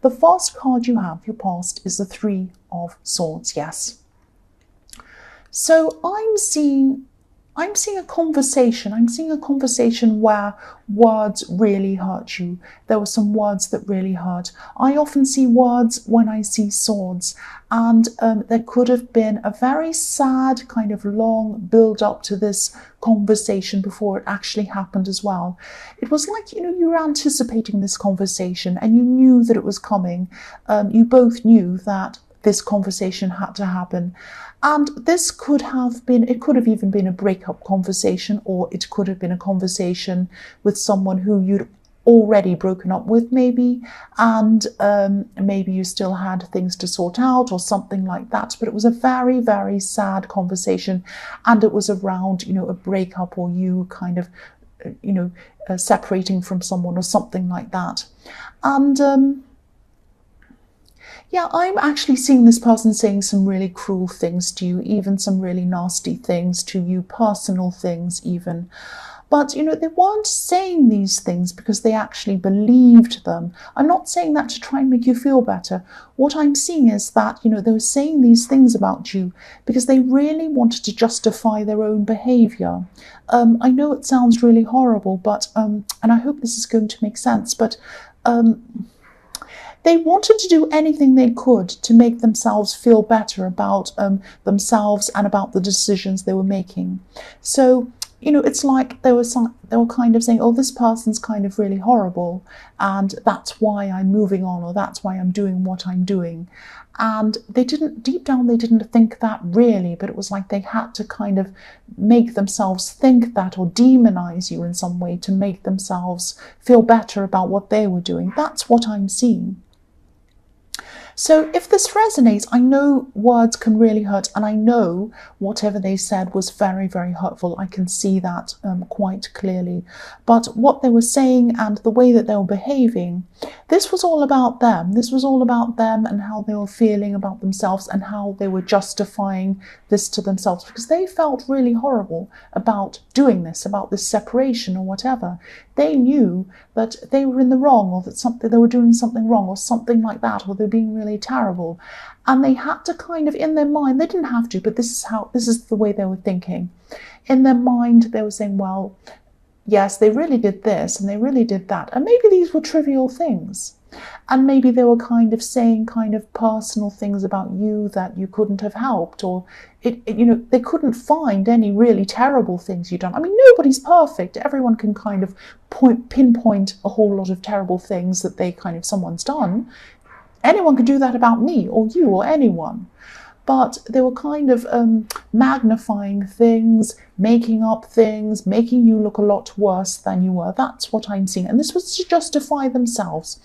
The first card you have, your past, is the Three of Swords, yes. So I'm seeing a conversation. I'm seeing a conversation where words really hurt you. There were some words that really hurt. I often see words when I see swords, and there could have been a very sad kind of long build up to this conversation before it actually happened as well. It was like, you were anticipating this conversation and you knew that it was coming. You both knew that this conversation had to happen. And this could have even been a breakup conversation, or it could have been a conversation with someone who you'd already broken up with maybe, and maybe you still had things to sort out or something like that. But it was a very, very sad conversation, and it was around, a breakup, or you kind of, separating from someone or something like that. And yeah, I'm actually seeing this person saying some really cruel things to you, even some really nasty things to you, personal things even. But, they weren't saying these things because they actually believed them. I'm not saying that to try and make you feel better. What I'm seeing is that, they were saying these things about you because they really wanted to justify their own behavior. I know it sounds really horrible, but, and I hope this is going to make sense, but, they wanted to do anything they could to make themselves feel better about themselves and about the decisions they were making. So, it's like they were kind of saying, oh, this person's kind of really horrible, and that's why I'm moving on, or that's why I'm doing what I'm doing. And deep down, they didn't think that really, but it was like they had to kind of make themselves think that, or demonize you in some way to make themselves feel better about what they were doing. That's what I'm seeing. So if this resonates, I know words can really hurt, and I know whatever they said was very, very hurtful. I can see that quite clearly. But what they were saying and the way that they were behaving, this was all about them. This was all about them and how they were feeling about themselves and how they were justifying this to themselves, because they felt really horrible about doing this, about this separation or whatever. They knew that they were in the wrong, or that they were doing something wrong, or something like that, or they're being really terrible. And they had to kind of, in their mind, they didn't have to, but this is the way they were thinking. In their mind, they were saying, well, yes, they really did this and they really did that. And maybe these were trivial things. And maybe they were kind of saying kind of personal things about you that you couldn't have helped, or they couldn't find any really terrible things you've done. I mean, nobody's perfect. Everyone can kind of pinpoint a whole lot of terrible things that someone's done. Anyone could do that about me or you or anyone. But they were kind of magnifying things, making up things, making you look a lot worse than you were. That's what I'm seeing. And this was to justify themselves.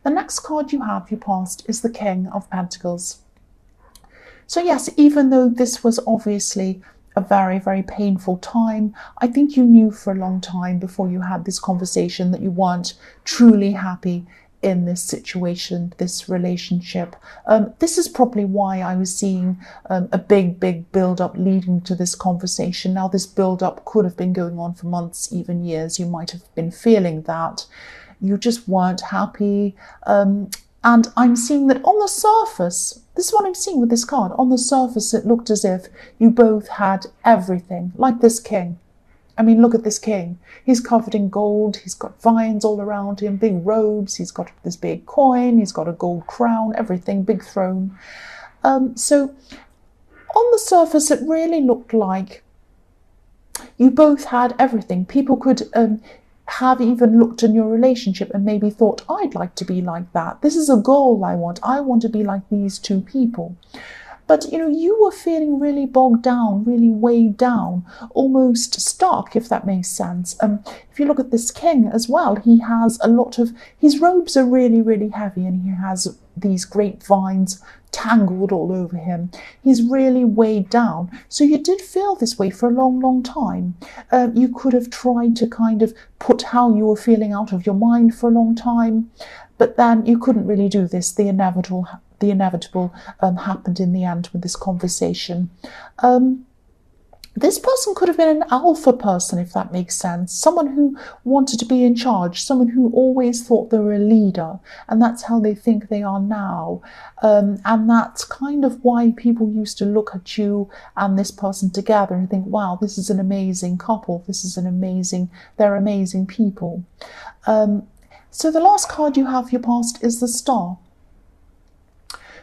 The next card you have, your past, is the King of Pentacles. So yes, even though this was obviously a very, very painful time, I think you knew for a long time before you had this conversation that you weren't truly happy in this situation, this relationship. This is probably why I was seeing a big build-up leading to this conversation. Now, this build-up could have been going on for months, even years. You might have been feeling that. You just weren't happy. And I'm seeing that on the surface, this is what I'm seeing with this card. On the surface, it looked as if you both had everything, like this king. I mean, look at this king. He's covered in gold. He's got vines all around him, big robes. He's got this big coin. He's got a gold crown, everything, big throne. So on the surface, it really looked like you both had everything. People could have even looked in your relationship and maybe thought, I'd like to be like that. This is a goal I want. I want to be like these two people. But, you were feeling really bogged down, really weighed down, almost stuck, if that makes sense. If you look at this king as well, he has his robes are really, really heavy, and he has these grapevines tangled all over him. He's really weighed down. So you did feel this way for a long, long time. You could have tried to kind of put how you were feeling out of your mind for a long time, but then you couldn't really do this. The inevitable happened in the end with this conversation. This person could have been an alpha person, if that makes sense. Someone who wanted to be in charge, someone who always thought they were a leader, and that's how they think they are now. And that's kind of why people used to look at you and this person together and think, wow, this is an amazing couple. They're amazing people. So the last card you have for your past is the Star.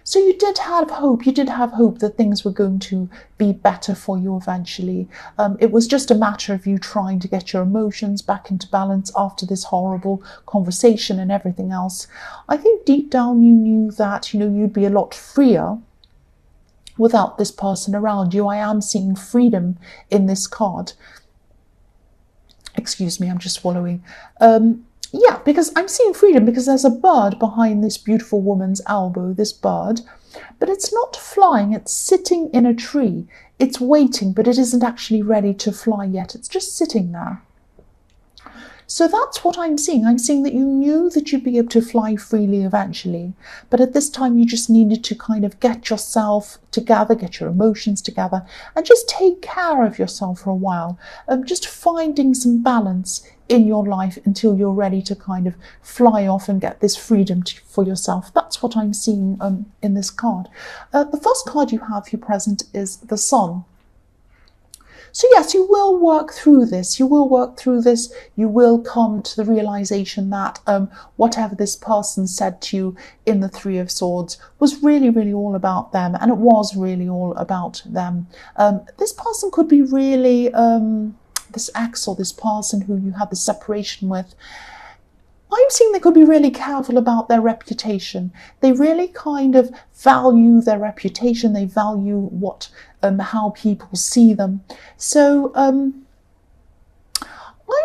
So you did have hope that things were going to be better for you eventually. It was just a matter of you trying to get your emotions back into balance after this horrible conversation and everything else. I think deep down you knew that, you'd be a lot freer without this person around you. I am seeing freedom in this card. Excuse me, I'm just swallowing. Yeah, because I'm seeing freedom because there's a bird behind this beautiful woman's elbow, this bird, but it's not flying, it's sitting in a tree. It's waiting, but it isn't actually ready to fly yet. It's just sitting there. So that's what I'm seeing. I'm seeing that you knew that you'd be able to fly freely eventually, but at this time you just needed to kind of get yourself together, get your emotions together, and just take care of yourself for a while. Just finding some balance in your life until you're ready to kind of fly off and get this freedom for yourself. That's what I'm seeing in this card. The first card you have for your present is the Sun. So yes, you will work through this. You will come to the realization that whatever this person said to you in the Three of Swords was really, really all about them. And it was really all about them. This person could be really, this ex or this person who you had the separation with, I'm seeing they could be really careful about their reputation. They really kind of value their reputation. They value how people see them. So I'm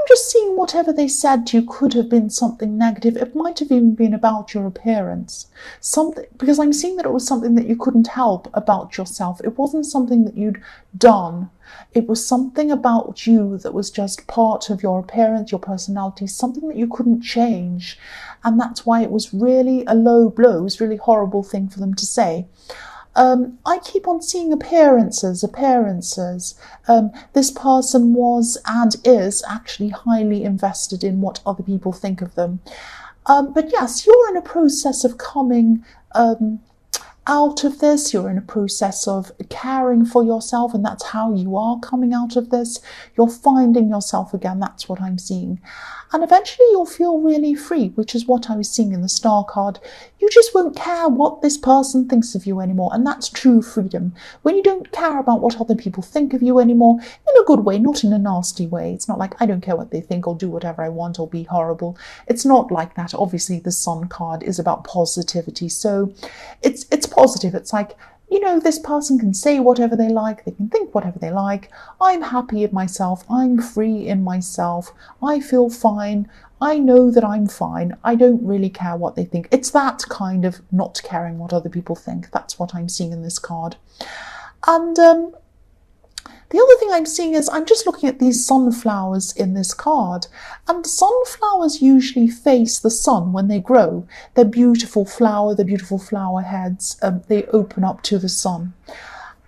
just seeing whatever they said to you could have been something negative. It might have even been about your appearance. Because I'm seeing that it was something that you couldn't help about yourself. It wasn't something that you'd done. It was something about you that was just part of your appearance, your personality, something that you couldn't change. And that's why it was really a low blow. It was a really horrible thing for them to say. I keep on seeing appearances. This person was and is actually highly invested in what other people think of them. But yes, you're in a process of coming out of this. You're in a process of caring for yourself, and that's how you are coming out of this. You're finding yourself again. That's what I'm seeing. And eventually you'll feel really free, which is what I was seeing in the Star card. You just won't care what this person thinks of you anymore. And that's true freedom. When you don't care about what other people think of you anymore, in a good way, not in a nasty way. It's not like I don't care what they think, I'll do whatever I want, I'll be horrible. It's not like that. Obviously, the Sun card is about positivity. So it's positive. It's like, this person can say whatever they like, they can think whatever they like. I'm happy in myself, I'm free in myself, I feel fine, I know that I'm fine, I don't really care what they think. It's that kind of not caring what other people think. That's what I'm seeing in this card. And the other thing I'm seeing is I'm just looking at these sunflowers in this card, and sunflowers usually face the sun when they grow. They're beautiful flower heads, they open up to the sun.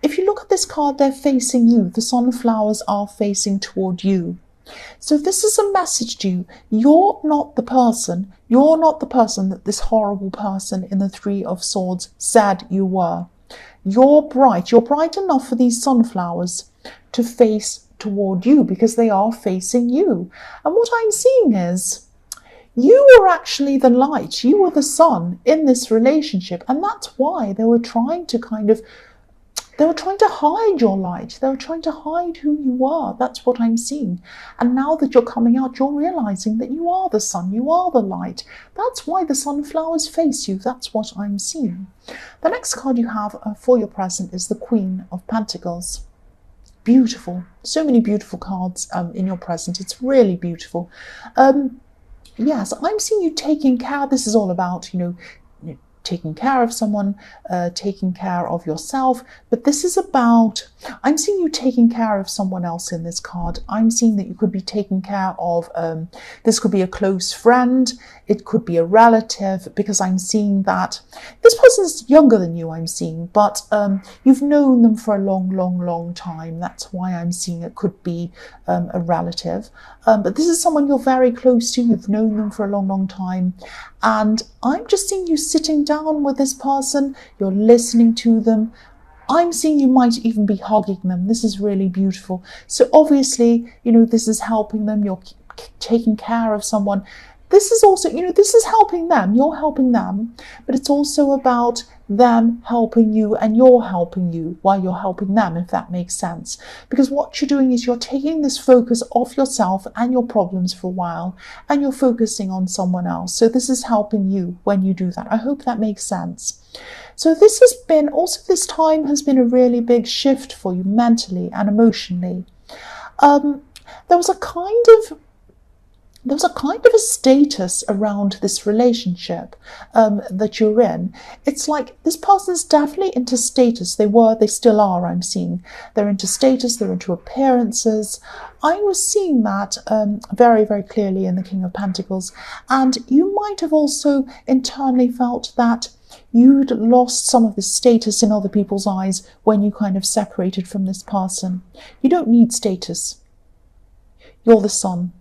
If you look at this card, they're facing you. The sunflowers are facing toward you. So this is a message to you. You're not the person that this horrible person in the Three of Swords said you were. You're bright enough for these sunflowers to face toward you because they are facing you. And what I'm seeing is you were actually the light, you were the sun in this relationship, and that's why they were trying to hide your light. They were trying to hide who you were. That's what I'm seeing. And now that you're coming out, you're realizing that you are the sun, you are the light. That's why the sunflowers face you. That's what I'm seeing. The next card you have for your present is the Queen of Pentacles. Beautiful. So many beautiful cards in your present. It's really beautiful. Yes, I'm seeing you taking care. This is all about, taking care of someone, taking care of yourself. But this is about, I'm seeing you taking care of someone else in this card. I'm seeing that you could be taking care of, this could be a close friend, it could be a relative, because I'm seeing that this person's younger than you, I'm seeing, but you've known them for a long time. That's why I'm seeing it could be a relative. But this is someone you're very close to, you've known them for a long time. And I'm just seeing you sitting down with this person, you're listening to them. I'm seeing you might even be hugging them. This is really beautiful. So obviously, this is helping them. You're taking care of someone. This is also, this is helping them. You're helping them, but it's also about them helping you and you're helping you while you're helping them, if that makes sense. Because what you're doing is you're taking this focus off yourself and your problems for a while, and you're focusing on someone else. So this is helping you when you do that. I hope that makes sense. So this has been, also this time has been a really big shift for you mentally and emotionally. There was a kind of a status around this relationship that you're in. It's like this person's definitely into status. They still are, I'm seeing. They're into status, they're into appearances. I was seeing that very clearly in the King of Pentacles. And you might have also internally felt that you'd lost some of the status in other people's eyes when you kind of separated from this person. You don't need status. You're the sun.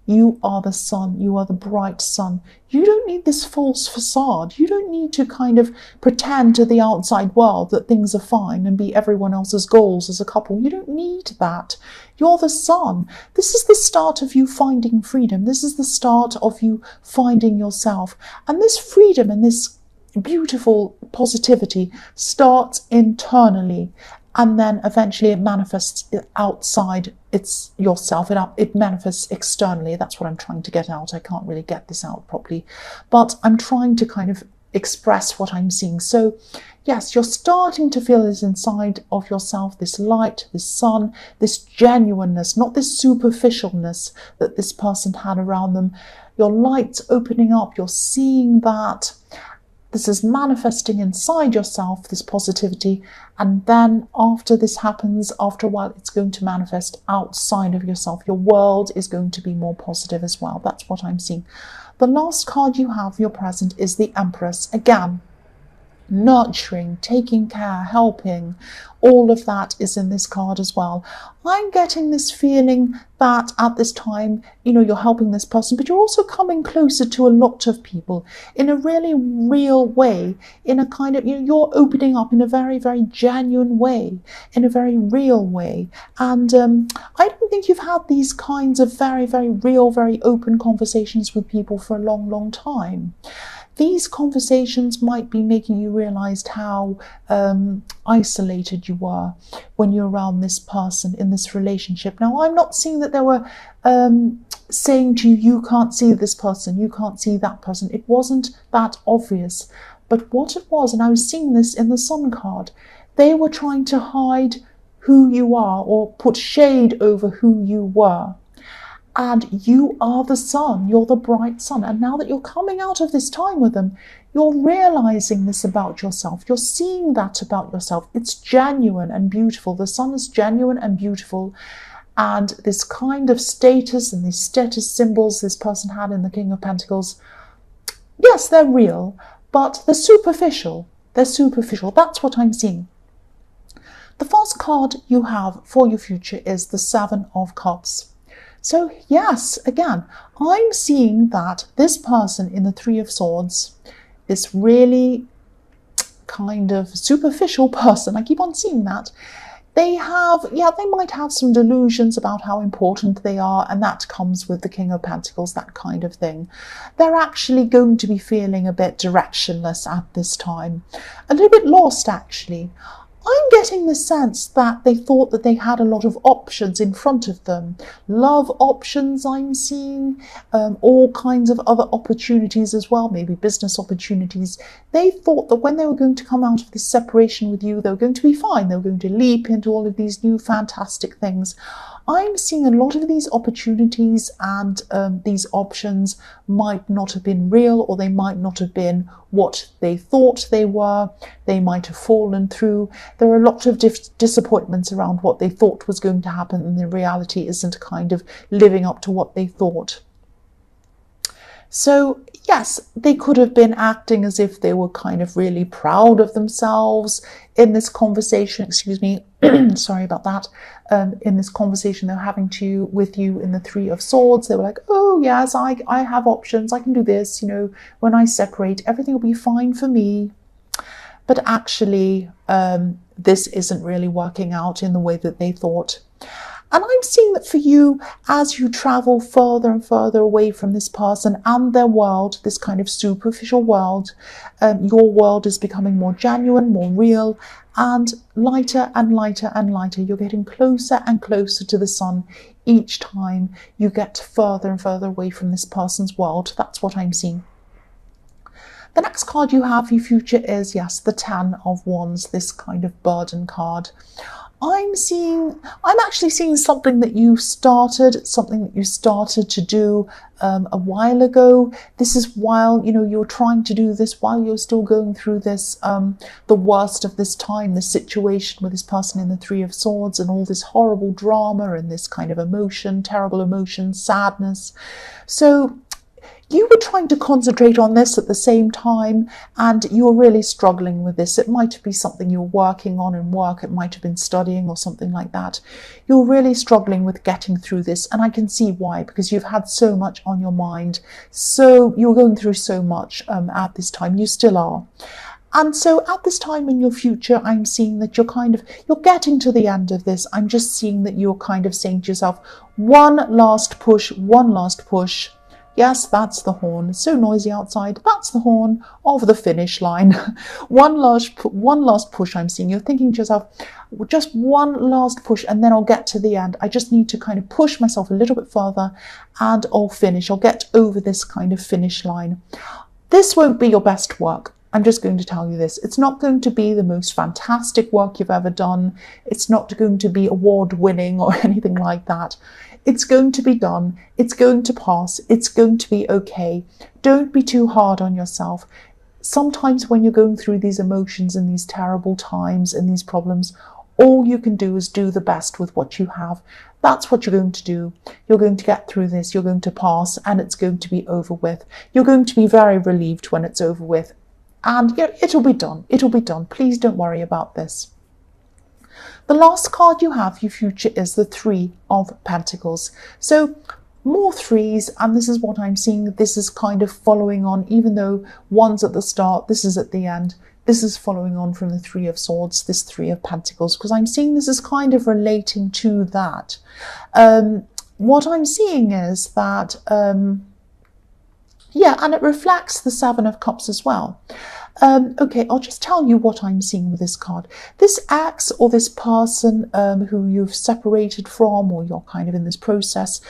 You are the sun. You are the bright sun. You don't need this false facade. You don't need to kind of pretend to the outside world that things are fine and be everyone else's goals as a couple. You don't need that. You're the sun. This is the start of you finding freedom. This is the start of you finding yourself. And this freedom and this beautiful positivity starts internally, and then eventually it manifests outside. It's yourself. It manifests externally. That's what I'm trying to get out. I can't really get this out properly, but I'm trying to kind of express what I'm seeing. So yes, you're starting to feel this inside of yourself, this light, this sun, this genuineness, not this superficialness that this person had around them. Your light's opening up. You're seeing that this is manifesting inside yourself, this positivity, and then after this happens, after a while, it's going to manifest outside of yourself. Your world is going to be more positive as well. That's what I'm seeing. The last card you have, your present, is the Empress. Again, nurturing, taking care, helping, all of that is in this card as well. I'm getting this feeling that at this time, you're helping this person, but you're also coming closer to a lot of people in a really real way, in a kind of, you're opening up in a very genuine way, in a very real way. And I don't think you've had these kinds of very real, very open conversations with people for a long time. These conversations might be making you realize how isolated you were when you're around this person in this relationship. Now, I'm not seeing that they were saying to you, you can't see this person, you can't see that person. It wasn't that obvious. But what it was, and I was seeing this in the Sun card, they were trying to hide who you are or put shade over who you were. And you are the sun, you're the bright sun. And now that you're coming out of this time with them, you're realizing this about yourself. You're seeing that about yourself. It's genuine and beautiful. The sun is genuine and beautiful. And this kind of status and these status symbols this person had in the King of Pentacles, yes, they're real, but they're superficial. They're superficial. That's what I'm seeing. The first card you have for your future is the Seven of Cups. So yes, again, I'm seeing that this person in the Three of Swords, this really kind of superficial person, I keep on seeing that, they might have some delusions about how important they are, and that comes with the King of Pentacles, that kind of thing. They're actually going to be feeling a bit directionless at this time, a little bit lost actually. I'm getting the sense that they thought that they had a lot of options in front of them. Love options I'm seeing, all kinds of other opportunities as well, maybe business opportunities. They thought that when they were going to come out of this separation with you, they were going to be fine. They were going to leap into all of these new fantastic things. I'm seeing a lot of these opportunities and these options might not have been real, or they might not have been what they thought they were. They might have fallen through. There are a lot of disappointments around what they thought was going to happen, and the reality isn't kind of living up to what they thought. So yes, they could have been acting as if they were kind of really proud of themselves in this conversation, excuse me, sorry about that, in this conversation they're having with you in the Three of Swords. They were like, oh yes, I have options, I can do this, you know, when I separate, everything will be fine for me. But actually, this isn't really working out in the way that they thought. And I'm seeing that for you, as you travel further and further away from this person and their world, this kind of superficial world, your world is becoming more genuine, more real, and lighter and lighter and lighter. You're getting closer and closer to the sun each time you get further and further away from this person's world. That's what I'm seeing. The next card you have for your future is, yes, the Ten of Wands, this kind of burden card. I'm actually seeing something that you started to do a while ago. This is while, you know, you're trying to do this while you're still going through this, the worst of this time, the situation with this person in the Three of Swords and all this horrible drama and this kind of emotion, terrible emotion, sadness. So you were trying to concentrate on this at the same time, and you were really struggling with this. It might be something you're working on in work. It might have been studying or something like that. You're really struggling with getting through this, and I can see why, because you've had so much on your mind. So you're going through so much at this time. You still are. And so at this time in your future, I'm seeing that you're getting to the end of this. I'm just seeing that you're kind of saying to yourself, one last push, one last push. Yes, that's the horn. It's so noisy outside. That's the horn of the finish line. One last push, I'm seeing. You're thinking to yourself, just one last push and then I'll get to the end. I just need to kind of push myself a little bit further and I'll finish. I'll get over this kind of finish line. This won't be your best work. I'm just going to tell you this. It's not going to be the most fantastic work you've ever done. It's not going to be award-winning or anything like that. It's going to be done. It's going to pass. It's going to be okay. Don't be too hard on yourself. Sometimes when you're going through these emotions and these terrible times and these problems, all you can do is do the best with what you have. That's what you're going to do. You're going to get through this. You're going to pass and it's going to be over with. You're going to be very relieved when it's over with. And you know, it'll be done. It'll be done. Please don't worry about this. The last card you have for your future is the Three of Pentacles. So more threes, and this is what I'm seeing. This is kind of following on, even though one's at the start, this is at the end. This is following on from the Three of Swords, this Three of Pentacles, because I'm seeing this is kind of relating to that. What I'm seeing is that, yeah, and it reflects the Seven of Cups as well. Okay, I'll just tell you what I'm seeing with this card. This ex or this person who you've separated from, or you're kind of in this process,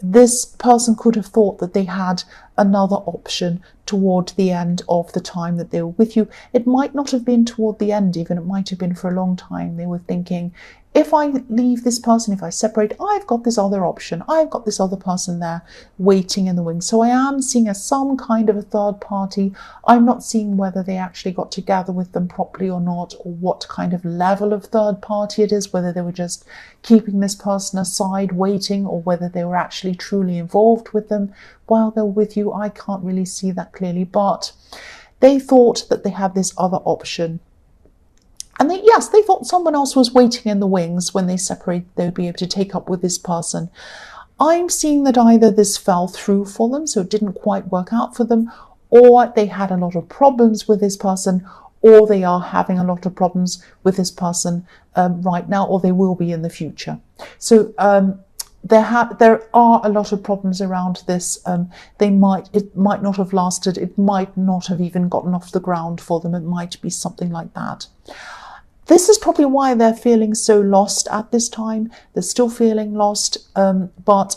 this person could have thought that they had another option toward the end of the time that they were with you. It might not have been toward the end even, it might have been for a long time. They were thinking, if I leave this person, if I separate, I've got this other option. I've got this other person there waiting in the wings. So I am seeing some kind of a third party. I'm not seeing whether they actually got together with them properly or not, or what kind of level of third party it is, whether they were just keeping this person aside waiting, or whether they were actually truly involved with them while they're with you. I can't really see that clearly, but they thought that they had this other option. And yes, they thought someone else was waiting in the wings when they separated, they would be able to take up with this person. I'm seeing that either this fell through for them, so it didn't quite work out for them, or they had a lot of problems with this person, or they are having a lot of problems with this person right now, or they will be in the future. So there are a lot of problems around this. It might not have lasted. It might not have even gotten off the ground for them. It might be something like that. This is probably why they're feeling so lost at this time. They're still feeling lost, but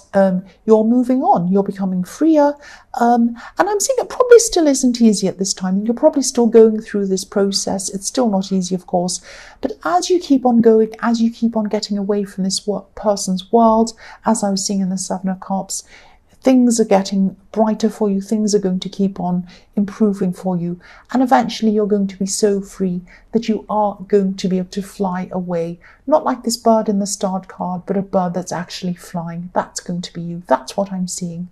you're moving on. You're becoming freer. And I'm saying it probably still isn't easy at this time. You're probably still going through this process. It's still not easy, of course. But as you keep on going, as you keep on getting away from this person's world, as I was seeing in the Seven of Cups, things are getting brighter for you. Things are going to keep on improving for you. And eventually you're going to be so free that you are going to be able to fly away. Not like this bird in the starred card, but a bird that's actually flying. That's going to be you. That's what I'm seeing.